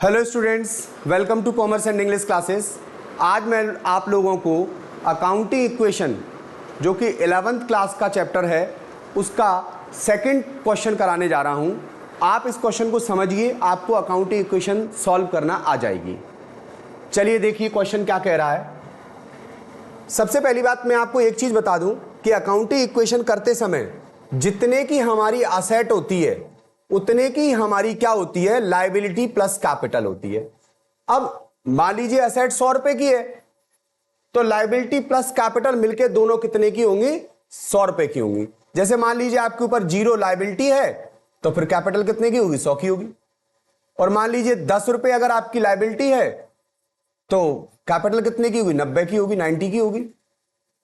Hello students, welcome to commerce and English classes. आज मैं आप लोगों को अकाउंटिंग इक्वेशन जो कि 11th क्लास का चैप्टर है उसका सेकंड क्वेश्चन कराने जा रहा हूं। आप इस क्वेश्चन को समझिए, आपको अकाउंटिंग इक्वेशन सॉल्व करना आ जाएगी। चलिए देखिए क्वेश्चन क्या कह रहा है। सबसे पहली बात मैं आपको एक चीज बता दूं कि अकाउंटिंग इक्वेशन करते समय जितने की हमारी असेट होती है उतने की हमारी क्या होती है, लायबिलिटी प्लस कैपिटल होती है। अब मान लीजिए असेट 100 रुपए की है तो लायबिलिटी प्लस कैपिटल मिलके दोनों कितने की होंगी, 100 रुपए की होंगी। जैसे मान लीजिए आपके ऊपर 0 लायबिलिटी है तो फिर कैपिटल कितने की होगी, 100 की होगी। और मान लीजिए 10 रुपए अगर आपकी लायबिलिटी है तो कैपिटल कितने की होगी, 90 की होगी, 90 की होगी।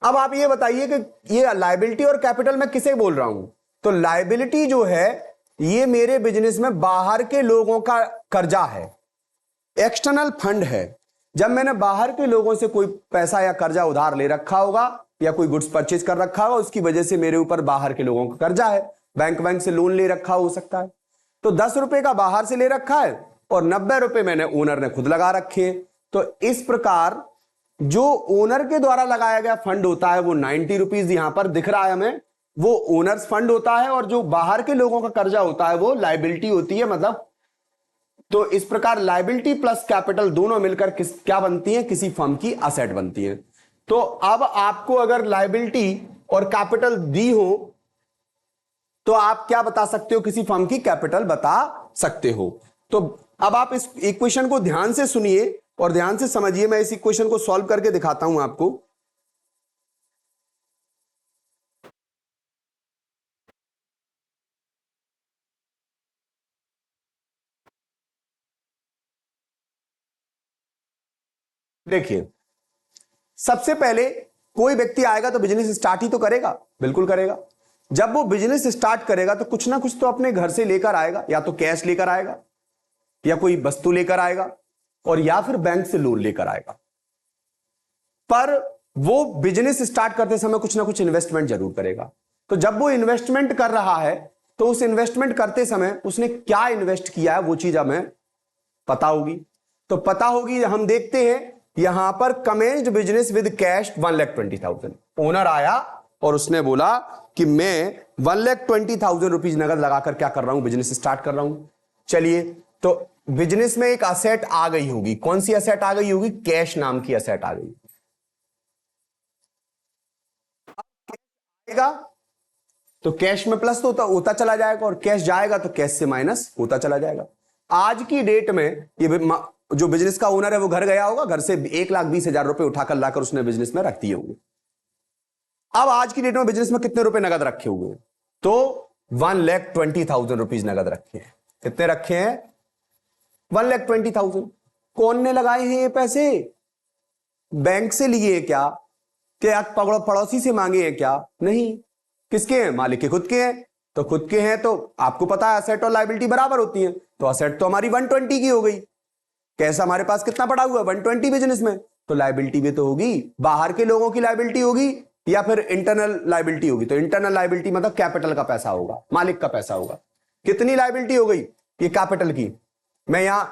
अब आप ये बताइए कि ये लायबिलिटी और कैपिटल मैं किसे बोल रहा हूं। तो लायबिलिटी जो है ये मेरे बिजनेस में बाहर के लोगों का कर्जा है, एक्सटर्नल फंड है। जब मैंने बाहर के लोगों से कोई पैसा या कर्जा उधार ले रखा होगा या कोई गुड्स परचेज कर रखा होगा, उसकी वजह से मेरे ऊपर बाहर के लोगों का कर्जा है। बैंक से लोन ले रखा हो सकता है। तो 10 रुपए का बाहर से ले रखा है और 90 रुपए मैंने ओनर ने खुद लगा रखे हैं। तो इस प्रकार जो ओनर के द्वारा लगाया गया फंड होता है वो 90 रुपीज यहां पर दिख रहा है हमें, वो ओनर्स फंड होता है। और जो बाहर के लोगों का कर्जा होता है वो लायबिलिटी होती है, मतलब। तो इस प्रकार लायबिलिटी प्लस कैपिटल दोनों मिलकर क्या बनती है, किसी फर्म की असेट बनती है। तो अब आपको अगर लायबिलिटी और कैपिटल दी हो तो आप क्या बता सकते हो, किसी फर्म की कैपिटल बता सकते हो। तो अब आप इस इक्वेशन को ध्यान से सुनिए और ध्यान से समझिए। मैं इस इक्वेशन को सॉल्व करके दिखाता हूं आपको। देखिए, सबसे पहले कोई व्यक्ति आएगा तो बिजनेस स्टार्ट ही तो करेगा, बिल्कुल करेगा। जब वो बिजनेस स्टार्ट करेगा तो कुछ ना कुछ तो अपने घर से लेकर आएगा, या तो कैश लेकर आएगा या कोई वस्तु लेकर आएगा और या फिर बैंक से लोन लेकर आएगा। पर वो बिजनेस स्टार्ट करते समय कुछ ना कुछ इन्वेस्टमेंट जरूर करेगा। तो जब वो इन्वेस्टमेंट कर रहा है तो उस इन्वेस्टमेंट करते समय उसने क्या इन्वेस्ट किया है वो चीज हमें पता होगी। तो पता होगी, हम देखते हैं यहां पर commenced business with cash 1,20,000। Owner आया और उसने बोला कि मैं 1,20,000 रुपीज नगद लगाकर क्या कर रहा हूं, बिजनेस स्टार्ट कर रहा हूं। चलिए, तो बिजनेस में एक असेट आ गई होगी। कौन सी असेट आ गई होगी, कैश नाम की असेट आ गई। तो कैश में प्लस तो होता चला जाएगा और कैश जाएगा तो कैश से माइनस होता चला जाएगा। आज की डेट में ये जो बिजनेस का ओनर है वो घर गया होगा, घर से 1,20,000 रुपए उठाकर लाकर उसने बिजनेस में रख दिए होंगे। अब आज की डेट में बिजनेस में कितने रुपए नगद रखे हुए हैं, तो 1,20,000 रुपीज नगद रखे हैं। कितने रखे हैं, 1,20,000। कौन ने लगाए हैं ये पैसे, बैंक से लिए क्या पड़ोसी से मांगे हैं क्या, नहीं। किसके हैं, मालिक के खुद के हैं। तो खुद के हैं तो आपको पता है असेट और लायबिलिटी बराबर होती है। तो असेट तो हमारी 120 की हो गई, कैसा हमारे पास कितना पड़ा हुआ है 120 बिजनेस में। तो लायबिलिटी भी तो होगी, बाहर के लोगों की लायबिलिटी होगी या फिर इंटरनल लायबिलिटी होगी। तो इंटरनल लायबिलिटी मतलब कैपिटल का पैसा होगा, मालिक का पैसा होगा। कितनी लायबिलिटी हो गई, ये कैपिटल की। मैं यहां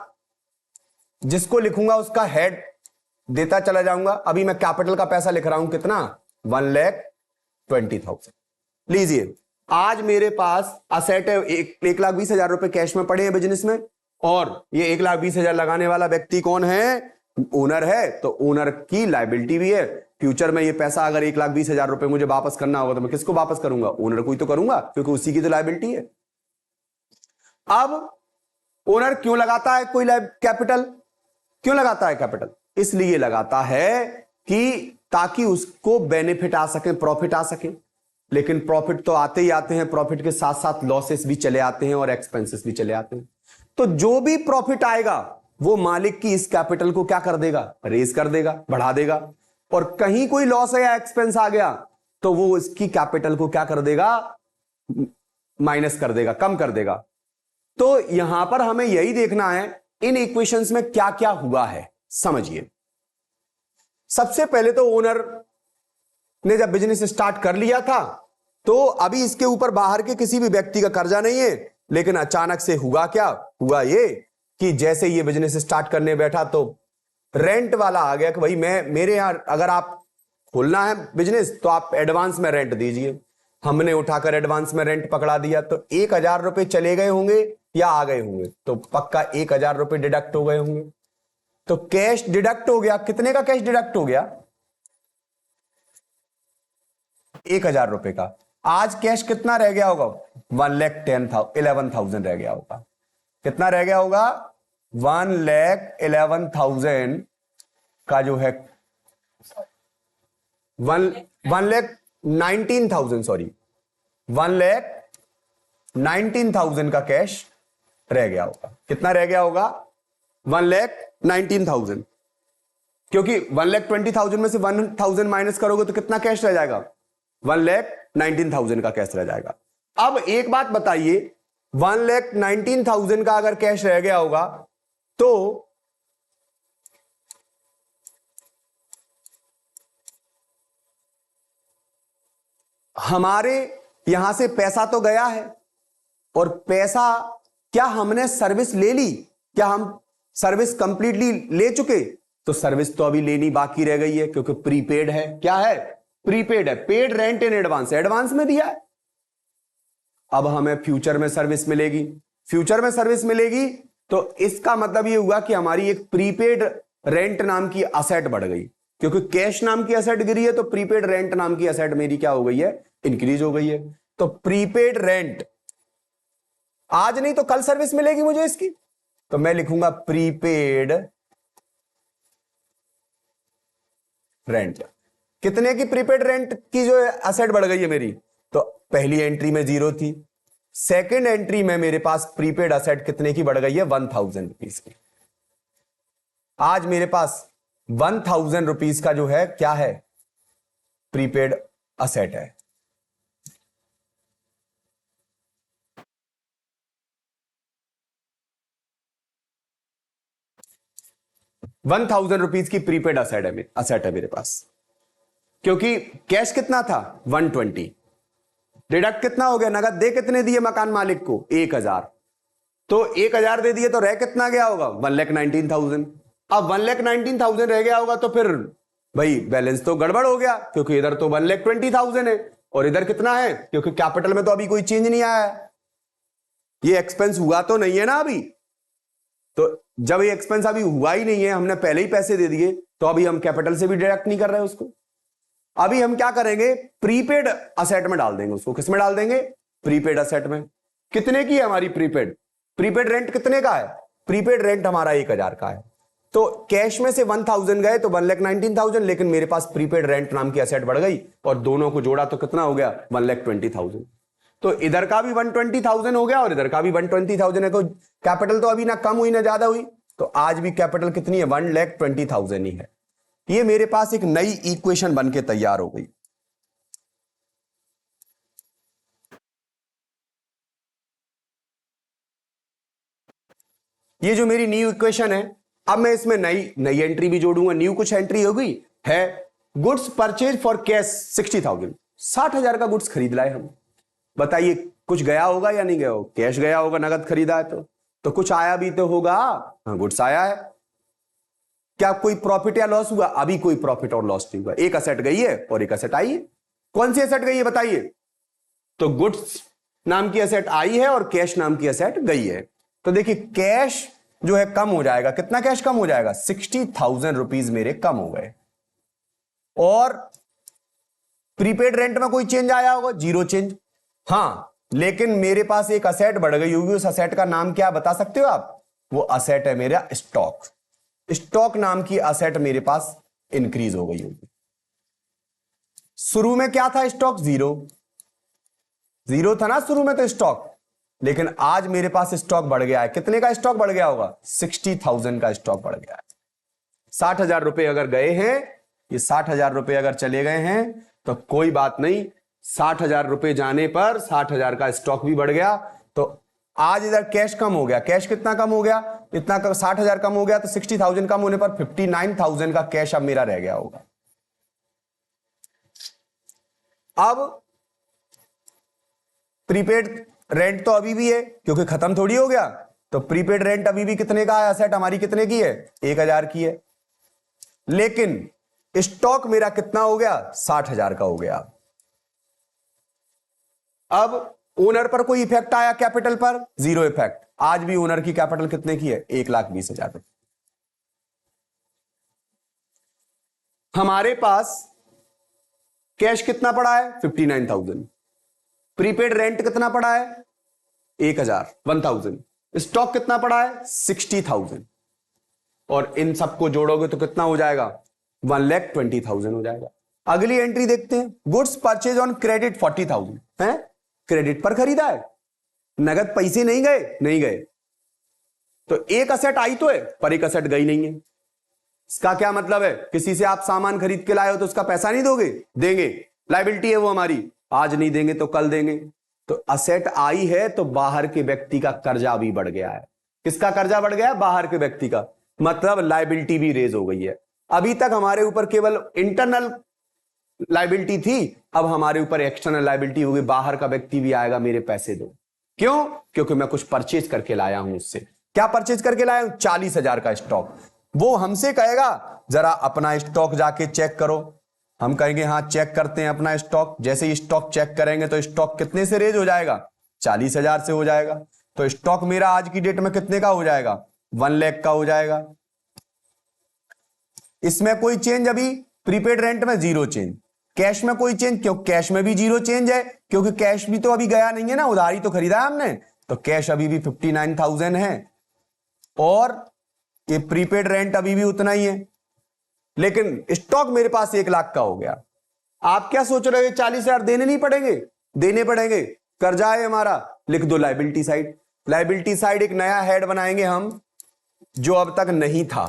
जिसको लिखूंगा उसका हेड देता चला जाऊंगा। अभी मैं कैपिटल का पैसा लिख रहा हूं, कितना, 1,20,000। लीजिए, आज मेरे पास असेट है 1,20,000 रुपए कैश में पड़े हैं बिजनेस में, और ये 1,20,000 लगाने वाला व्यक्ति कौन है, ओनर है। तो ओनर की लायबिलिटी भी है। फ्यूचर में ये पैसा अगर 1,20,000 रुपए मुझे वापस करना होगा तो मैं किसको वापस करूंगा, ओनर को ही तो करूंगा, क्योंकि उसी की तो लायबिलिटी है। अब ओनर क्यों लगाता है कोई कैपिटल, क्यों लगाता है कैपिटल, इसलिए लगाता है कि ताकि उसको बेनिफिट आ सके, प्रॉफिट आ सके। लेकिन प्रॉफिट तो आते ही आते हैं, प्रॉफिट के साथ साथ लॉसेस भी चले आते हैं और एक्सपेंसेस भी चले आते हैं। तो जो भी प्रॉफिट आएगा वो मालिक की इस कैपिटल को क्या कर देगा, रेज कर देगा, बढ़ा देगा। और कहीं कोई लॉस या एक्सपेंस आ गया तो वो इसकी कैपिटल को क्या कर देगा, माइनस कर देगा, कम कर देगा। तो यहां पर हमें यही देखना है इन इक्वेशंस में क्या क्या हुआ है, समझिए। सबसे पहले तो ओनर ने जब बिजनेस स्टार्ट कर लिया था तो अभी इसके ऊपर बाहर के किसी भी व्यक्ति का कर्जा नहीं है। लेकिन अचानक से हुआ क्या, हुआ ये कि जैसे ये बिजनेस स्टार्ट करने बैठा तो रेंट वाला आ गया कि भाई मेरे यहां अगर आप खोलना है बिजनेस तो आप एडवांस में रेंट दीजिए। हमने उठाकर एडवांस में रेंट पकड़ा दिया तो 1,000 रुपए चले गए होंगे या आ गए होंगे, तो पक्का 1,000 रुपए डिडक्ट हो गए होंगे। तो कैश डिडक्ट हो गया, कितने का कैश डिडक्ट हो गया? 1,000 रुपए का। आज कैश कितना रह गया होगा? 1,11,000 रह गया होगा। कितना रह गया होगा? 1,11,000 का जो है 1,19,000 सॉरी 1,19,000 का कैश रह गया होगा। कितना रह गया होगा? 1,19,000। क्योंकि 1,20,000 में से 1,000 माइनस करोगे तो कितना कैश रह जाएगा? 1,19,000 का कैश रह जाएगा। अब एक बात बताइए, 1,19,000 का अगर कैश रह गया होगा तो हमारे यहां से पैसा तो गया है, और पैसा क्या हमने सर्विस ले ली? क्या हम सर्विस कंप्लीटली ले चुके? तो सर्विस तो अभी लेनी बाकी रह गई है, क्योंकि प्रीपेड है। क्या है? प्रीपेड है। Paid rent in advance, advance में दिया है। अब हमें फ्यूचर में सर्विस मिलेगी। फ्यूचर में सर्विस मिलेगी तो इसका मतलब यह हुआ कि हमारी एक प्रीपेड रेंट नाम की असेट बढ़ गई, क्योंकि कैश नाम की असेट गिरी है तो प्रीपेड रेंट नाम की असेट मेरी क्या हो गई है? इंक्रीज हो गई है। तो प्रीपेड रेंट आज नहीं तो कल सर्विस मिलेगी मुझे इसकी, तो मैं लिखूंगा प्रीपेड रेंट। कितने की प्रीपेड रेंट की जो असेट बढ़ गई है मेरी? तो पहली एंट्री में 0 थी, सेकेंड एंट्री में मेरे पास प्रीपेड असेट कितने की बढ़ गई है? 1,000 रुपीज की। आज मेरे पास 1,000 रुपीज का जो है क्या है? प्रीपेड असेट है। ₹1,000 की प्रीपेड असेट है मेरे पास, क्योंकि कैश कितना था? 120। डिडक्ट कितना हो गया? नगद दे कितने दिए मकान मालिक को? 1,000। तो 1,000 दे दिए तो रह कितना गया होगा? 1,19,000। अब 1,19,000 रह गया होगा तो फिर भाई बैलेंस तो गड़बड़ हो गया, क्योंकि इधर तो 1,20,000 है और इधर कितना है? क्योंकि कैपिटल में तो अभी कोई चेंज नहीं आया है, ये एक्सपेंस हुआ तो नहीं है ना अभी। तो जब ये एक्सपेंस अभी हुआ ही नहीं है, हमने पहले ही पैसे दे दिए, तो अभी हम कैपिटल से भी डिडक्ट नहीं कर रहे उसको। अभी हम क्या करेंगे? प्रीपेड असेट में डाल देंगे उसको। किस में डाल देंगे? प्रीपेड असेट में। कितने की है हमारी प्रीपेड? प्रीपेड रेंट कितने का है? प्रीपेड रेंट हमारा 1,000 का है। तो कैश में से 1,000 गए तो 1,19,000, लेकिन मेरे पास प्रीपेड रेंट नाम की असेट बढ़ गई और दोनों को जोड़ा तो कितना हो गया? 1,20,000। तो इधर का भी 120,000 हो गया और इधर का भी 120,000 है, तो कैपिटल तो अभी ना कम हुई ना ज्यादा हुई। तो आज भी कैपिटल कितनी है? 1,20,000 ही है। ये मेरे पास एक नई इक्वेशन बन के तैयार हो गई। ये जो मेरी न्यू इक्वेशन है, अब मैं इसमें नई नई एंट्री भी जोड़ूंगा। न्यू कुछ एंट्री हो गई है। Goods purchase for cash 60,000। 60,000 का गुड्स खरीद लाए हम। बताइए कुछ गया होगा या नहीं गया होगा? कैश गया होगा, नगद खरीदा है तो कुछ आया भी तो होगा। हाँ, गुड्स आया है। क्या कोई प्रॉफिट या लॉस हुआ? अभी कोई प्रॉफिट और लॉस नहीं हुआ। एक असेट गई है और एक असेट आई है। कौन सी असेट गई है बताइए? तो गुड्स नाम की असेट आई है और कैश नाम की असेट गई है। तो देखिए कैश जो है कम हो जाएगा। कितना कैश कम हो जाएगा? 60,000 रुपीज मेरे कम हो गए। और प्रीपेड रेंट में कोई चेंज आया होगा? 0 चेंज। हाँ, लेकिन मेरे पास एक असेट बढ़ गई होगी। उस असेट का नाम क्या बता सकते हो आप? वो असेट है मेरा स्टॉक। स्टॉक नाम की असेट मेरे पास इंक्रीज हो गई होगी। शुरू में क्या था? स्टॉक 0 0 था ना शुरू में तो स्टॉक, लेकिन आज मेरे पास स्टॉक बढ़ गया है। कितने का स्टॉक बढ़ गया होगा? 60,000 का स्टॉक बढ़ गया है। 60,000 रुपए अगर गए हैं, ये 60,000 रुपए अगर चले गए हैं तो कोई बात नहीं। 60,000 रुपए जाने पर 60,000 का स्टॉक भी बढ़ गया। तो आज इधर कैश कम हो गया। कैश कितना कम हो गया? इतना 60,000 कम हो गया, तो 60,000 कम होने पर 59,000 का कैश अब मेरा रह गया होगा। अब प्रीपेड रेंट तो अभी भी है, क्योंकि खत्म थोड़ी हो गया। तो प्रीपेड रेंट अभी भी कितने का है, असेट हमारी कितने की है, 1000 की है, लेकिन स्टॉक मेरा कितना हो गया, 60,000 का हो गया। अब ओनर पर कोई इफेक्ट आया कैपिटल पर, जीरो इफेक्ट। आज भी ओनर की कैपिटल कितने की है, 1,20,000 रुपए। हमारे पास कैश कितना पड़ा है, 59,000। प्रीपेड रेंट कितना पड़ा है, 1,000। स्टॉक कितना पड़ा है, 60,000। और इन सबको जोड़ोगे तो कितना हो जाएगा, 1,20,000 हो जाएगा। अगली एंट्री देखते हैं, गुड्स परचेज ऑन क्रेडिट 40,000 है, क्रेडिट पर खरीदा है, नगद पैसे नहीं गए, नहीं गए। तो एक असेट आई तो है पर एक असेट गई नहीं है। इसका क्या मतलब है, किसी से आप सामान खरीद के लाए हो तो उसका पैसा नहीं दोगे, देंगे, लायबिलिटी है वो हमारी, आज नहीं देंगे तो कल देंगे। तो असेट आई है तो बाहर के व्यक्ति का कर्जा भी बढ़ गया है। किसका कर्जा बढ़ गया है, बाहर के व्यक्ति का, मतलब लायबिलिटी भी रेज हो गई है। अभी तक हमारे ऊपर केवल इंटरनल लायबिलिटी थी, अब हमारे ऊपर एक्सटर्नल लायबिलिटी होगी, बाहर का व्यक्ति भी आएगा मेरे पैसे दो। क्यों, क्योंकि मैं कुछ परचेज करके लाया हूं उससे। क्या परचेज करके लाया हूं, 40,000 का स्टॉक। वो हमसे कहेगा जरा अपना स्टॉक जाके चेक करो, हम कहेंगे हाँ चेक करते हैं अपना स्टॉक। जैसे ही स्टॉक चेक करेंगे तो स्टॉक कितने से रेज हो जाएगा, 40,000 से हो जाएगा। तो स्टॉक मेरा आज की डेट में कितने का हो जाएगा, 1 लाख का हो जाएगा। इसमें कोई चेंज, अभी प्रीपेड रेंट में जीरो चेंज, कैश में कोई चेंज, क्यों, कैश में भी जीरो चेंज है, क्योंकि कैश भी तो अभी गया नहीं है ना, उधारी तो खरीदा है हमने। तो कैश अभी भी 59,000 है और ये प्रीपेड रेंट अभी भी उतना ही है, लेकिन स्टॉक मेरे पास 1 लाख का हो गया। आप क्या सोच रहे हो, 40,000 देने नहीं पड़ेंगे, देने पड़ेंगे, कर्जा है हमारा, लिख दो लायबिलिटी साइड। लायबिलिटी साइड एक नया हेड बनाएंगे हम जो अब तक नहीं था।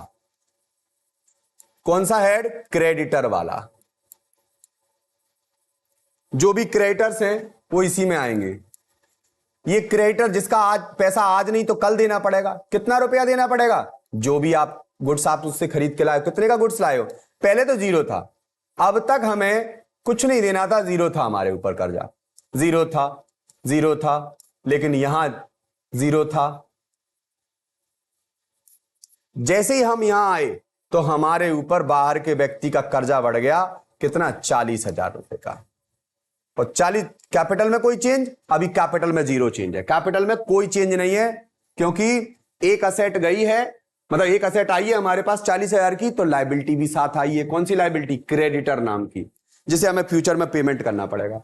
कौन सा हेड, क्रेडिटर वाला। जो भी क्रेडिटर्स हैं वो इसी में आएंगे। ये क्रेडिटर जिसका आज पैसा आज नहीं तो कल देना पड़ेगा, कितना रुपया देना पड़ेगा, जो भी आप गुड्स आप उससे खरीद के लाए, कितने का गुड्स लाए हो, पहले तो जीरो था, अब तक हमें कुछ नहीं देना था, जीरो था हमारे ऊपर कर्जा, जीरो था, जीरो था, लेकिन यहां जीरो था। जैसे ही हम यहां आए तो हमारे ऊपर बाहर के व्यक्ति का कर्जा बढ़ गया, कितना, 40,000 रुपए का। और 40 कैपिटल में कोई चेंज, अभी कैपिटल में जीरो चेंज है, कैपिटल में कोई चेंज नहीं है, क्योंकि एक असेट गई है, मतलब एक असेट आई है हमारे पास 40,000 की, तो लायबिलिटी भी साथ आई है। कौन सी लायबिलिटी, क्रेडिटर नाम की, जिसे हमें फ्यूचर में पेमेंट करना पड़ेगा।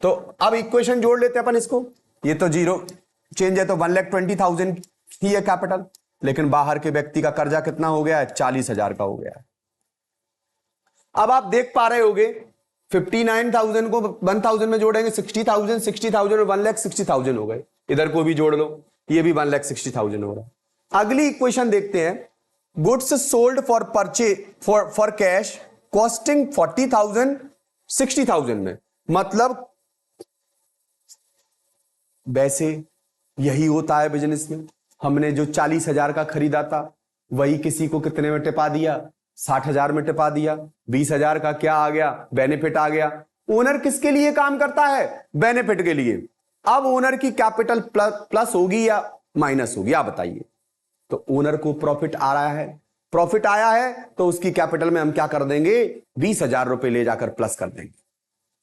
तो अब इक्वेशन जोड़ लेते हैं अपन इसको, ये तो जीरो चेंज है तो 1,20,000 ही है कैपिटल, लेकिन बाहर के व्यक्ति का कर्जा कितना हो गया है, 40,000 का हो गया है। अब आप देख पा रहे होगे 59,000 को 1,000 में जोड़ेंगे 60,000, 60,000 और 1,60,000 हो गए, इधर को भी जोड़ लो, ये भी 1,60,000 हो रहा है। अगली इक्वेशन देखते हैं, goods sold for purchase for cash costing 40,000 60,000 में, मतलब वैसे यही होता है बिजनेस में। हमने जो 40,000 का खरीदा था वही किसी को कितने में टिपा दिया, 60,000 में टिपा दिया। 20,000 का क्या आ गया, बेनिफिट आ गया। ओनर किसके लिए काम करता है, बेनिफिट के लिए। अब ओनर की कैपिटल प्लस होगी या माइनस होगी, आप बताइए। तो ओनर को प्रॉफिट आ रहा है, प्रॉफिट आया है तो उसकी कैपिटल में हम क्या कर देंगे, 20,000 रुपए ले जाकर प्लस कर देंगे।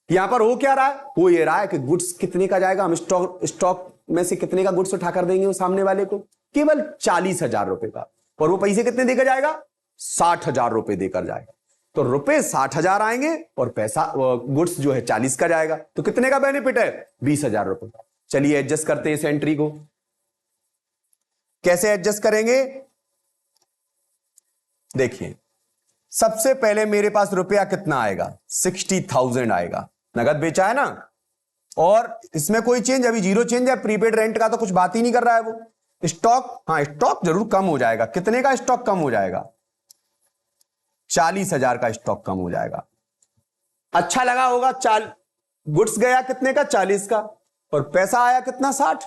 यहां पर हो क्या रहा है, हो ये रहा है कि गुड्स कितने का जाएगा, हम स्टॉक में से कितने का गुड्स उठा कर देंगे वो सामने वाले को, केवल 40,000 रुपए का, और वो पैसे कितने देकर जाएगा, 60,000 रुपए देकर जाएगा। तो रुपए 60,000 आएंगे और पैसा गुड्स जो है 40 का जाएगा, तो कितने का बेनिफिट है, 20,000 रुपए का। चलिए एडजस्ट करते हैं इस एंट्री को। कैसे एडजस्ट करेंगे, देखिए सबसे पहले मेरे पास रुपया कितना आएगा, 60,000 आएगा, नगद बेचा है ना, और इसमें कोई चेंज, अभी जीरो चेंज है, प्रीपेड रेंट का तो कुछ बात ही नहीं कर रहा है वो। स्टॉक, हाँ स्टॉक जरूर कम हो जाएगा, कितने का स्टॉक कम हो जाएगा, 40,000 का स्टॉक कम हो जाएगा। अच्छा लगा होगा, गुड्स गया कितने का, 40 का, और पैसा आया कितना, 60।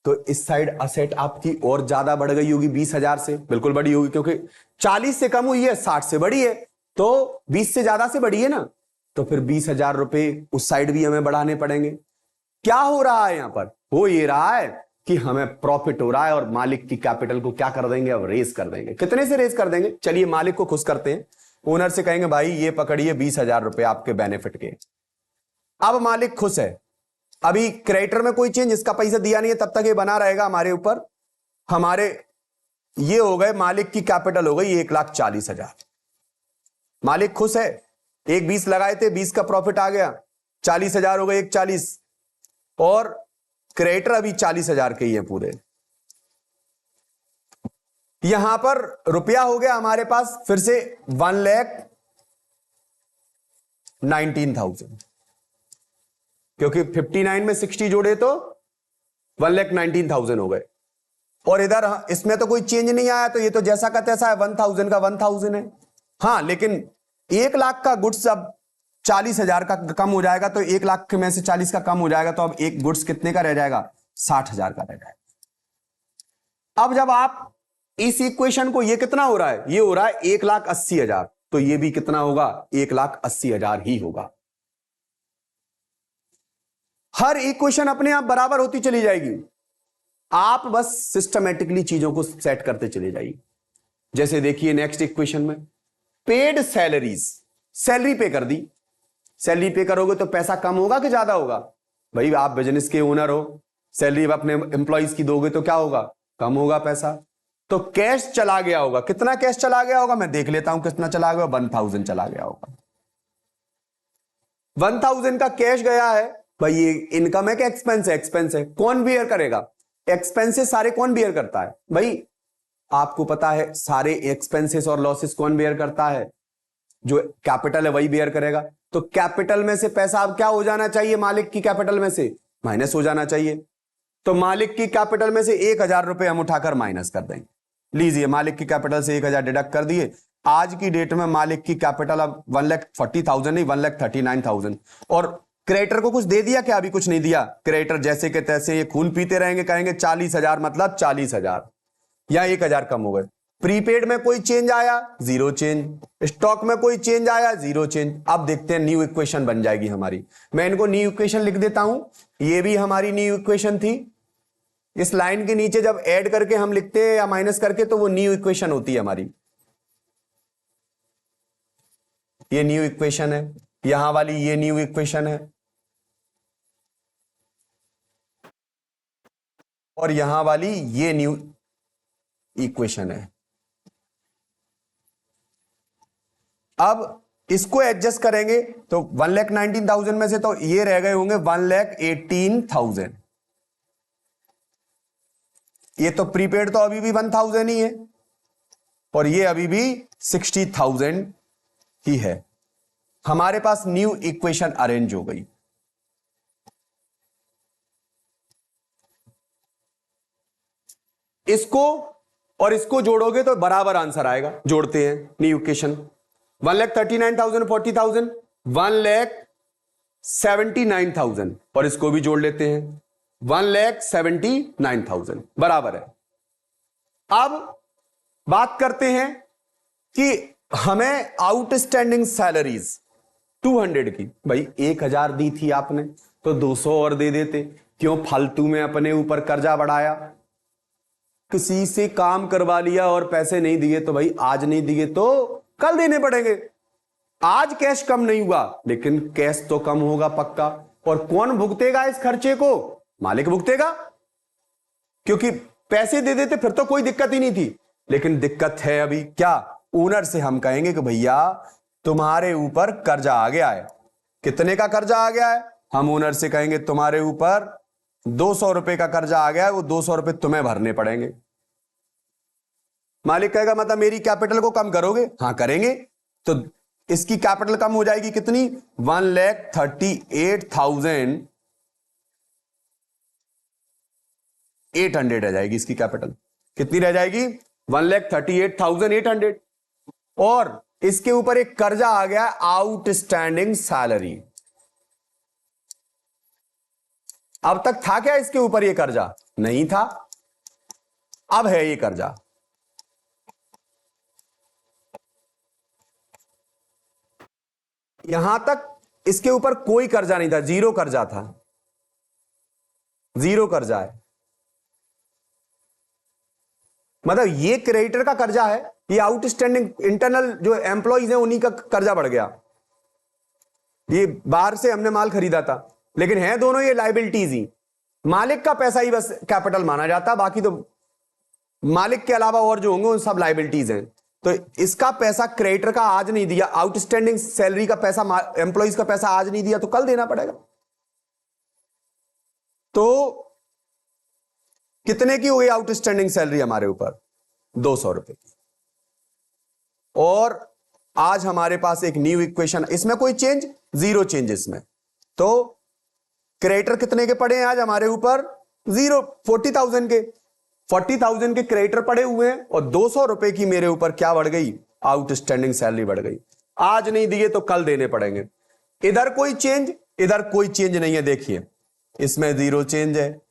तो इस साइड असेट आपकी और ज्यादा बढ़ गई होगी, 20,000 से बिल्कुल बड़ी होगी, क्योंकि 40 से कम हुई है, 60 से बड़ी है, तो 20 से ज्यादा से बड़ी है ना, तो फिर 20,000 रुपए उस साइड भी हमें बढ़ाने पड़ेंगे। क्या हो रहा है यहां पर, हो ये रहा है कि हमें प्रॉफिट हो रहा है और मालिक की कैपिटल को क्या कर देंगे, अब रेस कर देंगे। कितने से रेस कर देंगे? चलिए मालिक को खुश करते हैं, ओनर से कहेंगे भाई ये पकड़िए 20,000 रुपए आपके बेनिफिट के। अब मालिक खुश है, अभी क्रेडिटर में कोई चेंज, इसका पैसा दिया नहीं है तब तक ये बना रहेगा हमारे ऊपर। हमारे ये हो गए, मालिक की कैपिटल हो गई 1,40,000। मालिक खुश है, 1,20 लगाए थे, 20 का प्रॉफिट आ गया, 40,000 हो गए, 1,40, और क्रेडिटर अभी 40,000 के ही है पूरे। यहां पर रुपया हो गया हमारे पास फिर से 1,19,000, क्योंकि 59 में 60 जोड़े तो 1,19,000 हो गए। और इधर इसमें तो कोई चेंज नहीं आया, तो ये तो जैसा का तैसा है, 1,000 का 1,000 है। हाँ, लेकिन 1,00,000 का गुड्स अब 40,000 का कम हो जाएगा, तो 1,00,000 में से 40 का कम हो जाएगा, तो अब एक गुड्स कितने का रह जाएगा? 60,000 का रह जाएगा। अब जब आप इस इक्वेशन को, ये कितना हो रहा है? ये हो रहा है 1,80,000, तो ये भी कितना होगा? 1,80,000 ही होगा। हर इक्वेशन अपने आप बराबर होती चली जाएगी, आप बस सिस्टमेटिकली चीजों को सेट करते चले जाइए। जैसे देखिए नेक्स्ट इक्वेशन में, पेड सैलरीज, सैलरी पे कर दी। सैलरी पे करोगे तो पैसा कम होगा कि ज्यादा होगा? भाई आप बिजनेस के ओनर हो, सैलरी अपने एम्प्लॉइज की दोगे तो क्या होगा? कम होगा पैसा। तो कैश चला गया होगा, कितना कैश चला गया होगा? मैं देख लेता हूं कितना चला गया, 1,000 चला गया होगा। 1,000 का कैश गया है। भाई ये इनकम है कि एक्सपेंस है? एक्सपेंस है। कौन बियर करेगा? एक्सपेंसेस सारे कौन बियर करता है? भाई आपको पता है सारे एक्सपेंसेस और लॉसेस कौन बियर करता है? जो कैपिटल है वही बियर करेगा। तो कैपिटल में से पैसा अब क्या हो जाना चाहिए? मालिक की कैपिटल में से माइनस हो जाना चाहिए। तो मालिक की कैपिटल में से 1,000 रुपए हम उठाकर माइनस कर देंगे। लीजिए मालिक की कैपिटल से 1,000 डिडक्ट कर दिए। आज की डेट में मालिक की कैपिटल अब 1,40,000 नहीं, 1,39,000। और क्रेडिटर को कुछ दे दिया क्या? अभी कुछ नहीं दिया। क्रेडिटर जैसे के तैसे ये खून पीते रहेंगे, कहेंगे 40,000 मतलब 40,000, या 1,000 कम हो गए। प्रीपेड में कोई चेंज आया? Zero change. स्टॉक में कोई चेंज आया? Zero change. अब देखते हैं न्यू इक्वेशन बन जाएगी हमारी। मैं इनको न्यू इक्वेशन लिख देता हूं। ये भी हमारी न्यू इक्वेशन थी। इस लाइन के नीचे जब ऐड करके हम लिखते हैं या माइनस करके, तो वो न्यू इक्वेशन होती है हमारी। ये न्यू इक्वेशन है, यहां वाली ये न्यू इक्वेशन है, और यहां वाली ये न्यू इक्वेशन है। अब इसको एडजस्ट करेंगे तो 1,19,000 में से तो ये रह गए होंगे 1,18,000। ये तो प्रीपेड तो अभी भी 1,000 ही है, और ये अभी भी 60,000 ही है। हमारे पास न्यू इक्वेशन अरेंज हो गई। इसको और इसको जोड़ोगे तो बराबर आंसर आएगा। जोड़ते हैं न्यू इक्वेशन। 1,39,000, 40,000, 1,79,000, और इसको भी जोड़ लेते हैं 1,79,000 बराबर है। अब बात करते हैं कि हमें आउटस्टैंडिंग सैलरीज 200 की। भाई 1,000 दी थी आपने तो 200 और दे देते, क्यों फालतू में अपने ऊपर कर्जा बढ़ाया? किसी से काम करवा लिया और पैसे नहीं दिए, तो भाई आज नहीं दिए तो कल देने पड़ेंगे। आज कैश कम नहीं हुआ, लेकिन कैश तो कम होगा पक्का। और कौन भुगतेगा इस खर्चे को? मालिक भुगतेगा, क्योंकि पैसे दे देते फिर तो कोई दिक्कत ही नहीं थी। लेकिन दिक्कत है अभी क्या? ओनर से हम कहेंगे कि भैया तुम्हारे ऊपर कर्जा आ गया है। कितने का कर्जा आ गया है? हम ओनर से कहेंगे तुम्हारे ऊपर 200 रुपए का कर्जा आ गया है, वो 200 रुपए तुम्हें भरने पड़ेंगे। मालिक कहेगा मतलब मेरी कैपिटल को कम करोगे? हाँ करेंगे। तो इसकी कैपिटल कम हो जाएगी कितनी? 1,38,800 रह जाएगी इसकी कैपिटल। कितनी रह जाएगी? 1,38,800। और इसके ऊपर एक कर्जा आ गया आउटस्टैंडिंग सैलरी। अब तक था क्या इसके ऊपर ये कर्जा? नहीं था, अब है ये कर्जा। यहां तक इसके ऊपर कोई कर्जा नहीं था, जीरो कर्जा था, जीरो कर्जा है। मतलब ये क्रेडिटर का कर्जा है, ये आउटस्टैंडिंग इंटरनल जो एम्प्लॉइज हैं उन्हीं का कर्जा बढ़ गया। ये बाहर से हमने माल खरीदा था, लेकिन है दोनों ये लाइबिलिटीज ही। मालिक का पैसा ही बस कैपिटल माना जाता, बाकी तो मालिक के अलावा और जो होंगे उन सब लाइबिलिटीज हैं। तो इसका पैसा क्रेडिटर का आज नहीं दिया, आउटस्टैंडिंग सैलरी का पैसा, एम्प्लॉइज का पैसा आज नहीं दिया तो कल देना पड़ेगा। तो कितने की हो गई आउटस्टैंडिंग सैलरी हमारे ऊपर? 200 रुपए की। और आज हमारे पास एक न्यू इक्वेशन, इसमें कोई चेंज, जीरो चेंज इसमें। तो क्रेडिटर कितने के पड़े हैं आज हमारे ऊपर? 40,000 के। 40,000 के क्रेडिटर पड़े हुए हैं और 200 रुपए की मेरे ऊपर क्या बढ़ गई? आउटस्टैंडिंग सैलरी बढ़ गई। आज नहीं दिए तो कल देने पड़ेंगे। इधर कोई चेंज, इधर कोई चेंज नहीं है। देखिए इसमें जीरो चेंज है,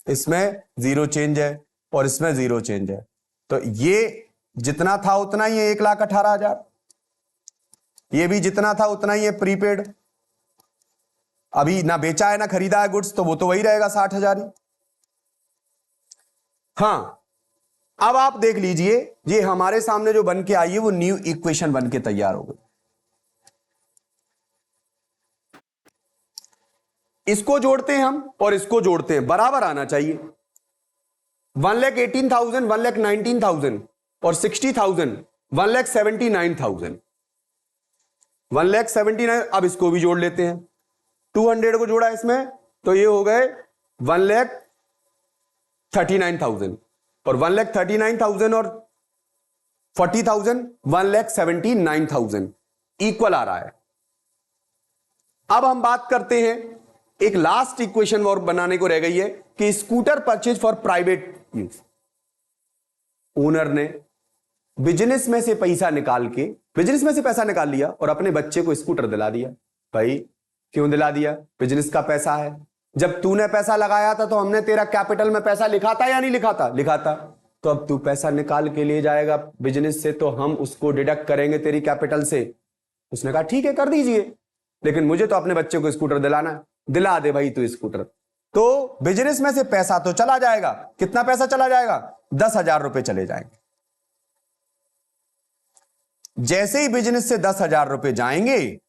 इसमें जीरो चेंज है और इसमें जीरो चेंज है। तो ये जितना था उतना ही है, 1,18,000। ये भी जितना था उतना ही है प्रीपेड। अभी ना बेचा है ना खरीदा है गुड्स, तो वो तो वही रहेगा 60,000 ही। हां, अब आप देख लीजिए, ये हमारे सामने जो बन के आई है वो न्यू इक्वेशन बन के तैयार हो गई। इसको जोड़ते हैं हम और इसको जोड़ते हैं, बराबर आना चाहिए। 1,18,000, 1,19,000 और 60,000, 1,79,000, 1,79,000। अब इसको भी जोड़ लेते हैं, 200 को जोड़ा इसमें तो ये हो गए 1,39,000 और 1,39,000 और 40,000, 1,79,000 इक्वल आ रहा है। अब हम बात करते हैं, एक लास्ट इक्वेशन और बनाने को रह गई है कि scooter purchase for private use. Owner ने बिजनेस में से पैसा निकाल के, बिजनेस में से पैसा निकाल लिया और अपने बच्चे को स्कूटर दिला दिया। भाई क्यों दिला दिया? बिजनेस का पैसा है। जब तूने पैसा लगाया था तो हमने तेरा कैपिटल में पैसा लिखा था या नहीं लिखा था? लिखा था। तो अब तू पैसा निकाल के लिए जाएगा बिजनेस से तो हम उसको डिडक्ट करेंगे तेरी कैपिटल से। उसने कहा ठीक है कर दीजिए, लेकिन मुझे तो अपने बच्चे को स्कूटर दिलाना है। दिला दे भाई तू स्कूटर। तो बिजनेस में से पैसा तो चला जाएगा। कितना पैसा चला जाएगा? 10,000 रुपए चले जाएंगे। जैसे ही बिजनेस से 10,000 रुपए जाएंगे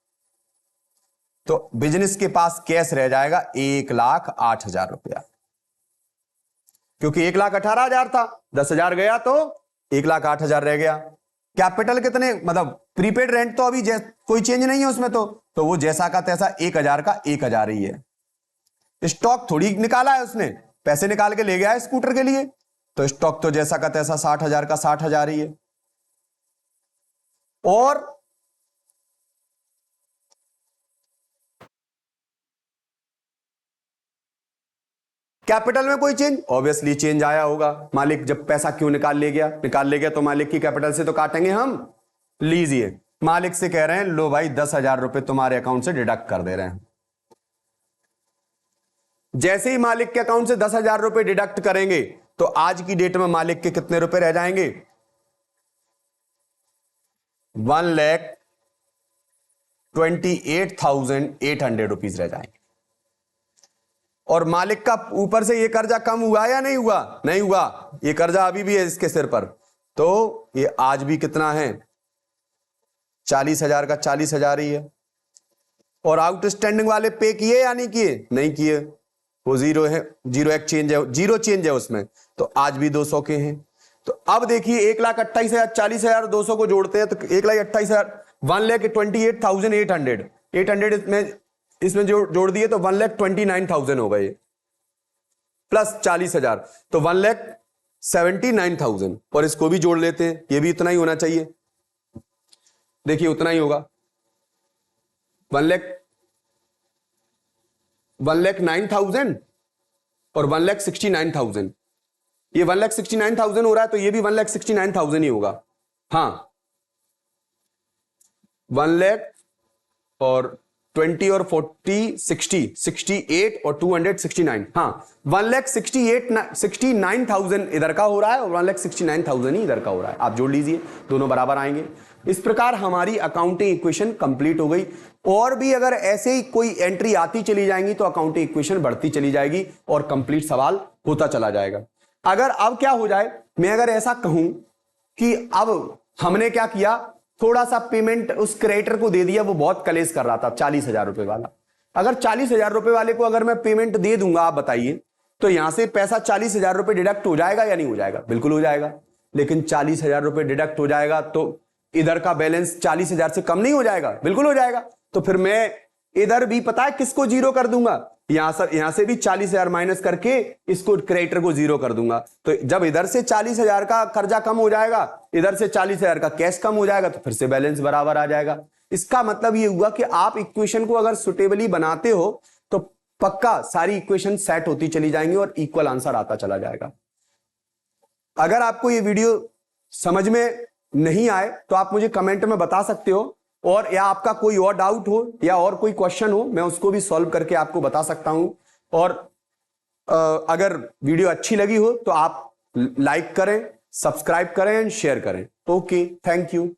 तो बिजनेस के पास कैश रह जाएगा 1,08,000 रुपया, क्योंकि 1,18,000 था, 10,000 गया तो 1,08,000 रह गया। कैपिटल कितने, मतलब प्रीपेड रेंट तो अभी कोई चेंज नहीं है उसमें, तो वो जैसा का तैसा 1,000 का 1,000 ही है। स्टॉक थोड़ी निकाला है उसने, पैसे निकाल के ले गया है स्कूटर के लिए, तो स्टॉक तो जैसा का तैसा 60,000 का 60,000 ही है। और कैपिटल में कोई चेंज, ऑब्वियसली चेंज आया होगा। मालिक जब पैसा क्यों निकाल ले गया तो मालिक की कैपिटल से तो काटेंगे हम। लीजिए, मालिक से कह रहे हैं लो भाई 10,000 रुपए तुम्हारे अकाउंट से डिडक्ट कर दे रहे हैं। जैसे ही मालिक के अकाउंट से 10,000 रुपए डिडक्ट करेंगे तो आज की डेट में मालिक के कितने रुपए रह जाएंगे? 1,28,800 रुपीज रह जाएंगे। और मालिक का ऊपर से ये कर्जा कम हुआ या नहीं हुआ? नहीं हुआ, ये कर्जा अभी भी है इसके सिर पर। तो ये आज भी कितना है? 40,000 का 40,000 ही है। और आउटस्टैंडिंग वाले पे किए या नहीं किए? नहीं किए, वो जीरो है, जीरो एक्सचेंज है, जीरो चेंज है उसमें, तो आज भी 200 के हैं। तो अब देखिए 1,28,000, 40,000, 200 को जोड़ते हैं तो 1,28,000, 1,28,800, 800 इसमें जोड़ दिए तो 1,29,000 हो गए, प्लस 40,000 तो 1,79,000। और इसको भी जोड़ लेते हैं, ये भी इतना ही होना चाहिए। देखिए उतना ही होगा, 1,09,000 और 1,69,000। ये 1,69,000 हो रहा है तो ये भी 1,69,000 ही होगा। हाँ, 1 लाख और 20 और 40, 60, 68 और 269। हाँ, 1,69,000 इधर का हो रहा है और 1,69,000 ही इधर का हो रहा है। आप जोड़ लीजिए, दोनों बराबर आएंगे। इस प्रकार हमारी अकाउंटिंग इक्वेशन कंप्लीट हो गई। और भी अगर ऐसे ही कोई एंट्री आती चली जाएंगी तो अकाउंटिंग इक्वेशन बढ़ती चली जाएगी और कंप्लीट सवाल होता चला जाएगा। अगर अब क्या हो जाए, मैं अगर ऐसा कहूं कि अब हमने क्या किया, थोड़ा सा पेमेंट उस क्रिएटर को दे दिया, वो बहुत कलेश कर रहा था 40,000 रुपए वाला। अगर 40,000 रुपए वाले को अगर मैं पेमेंट दे दूंगा, आप बताइए, तो यहां से पैसा 40,000 रुपए डिडक्ट हो जाएगा या नहीं हो जाएगा? बिल्कुल हो जाएगा। लेकिन 40,000 रुपए डिडक्ट हो जाएगा तो इधर का बैलेंस 40,000 से कम नहीं हो जाएगा? बिल्कुल हो जाएगा। तो फिर मैं इधर भी पता है किसको जीरो कर दूंगा, यहां से भी 40,000 माइनस करके इसको क्रेडिटर को जीरो कर दूंगा। तो जब इधर से 40,000 का कर्जा कम हो जाएगा, इधर से 40,000 का कैश कम हो जाएगा, तो फिर से बैलेंस बराबर आ जाएगा। इसका मतलब ये हुआ कि आप इक्वेशन को अगर सुटेबली बनाते हो तो पक्का सारी इक्वेशन सेट होती चली जाएंगी और इक्वल आंसर आता चला जाएगा। अगर आपको ये वीडियो समझ में नहीं आए तो आप मुझे कमेंट में बता सकते हो, और या आपका कोई और डाउट हो या और कोई क्वेश्चन हो, मैं उसको भी सॉल्व करके आपको बता सकता हूं। और अगर वीडियो अच्छी लगी हो तो आप लाइक करें, सब्सक्राइब करें एंड शेयर करें। Okay, thank you.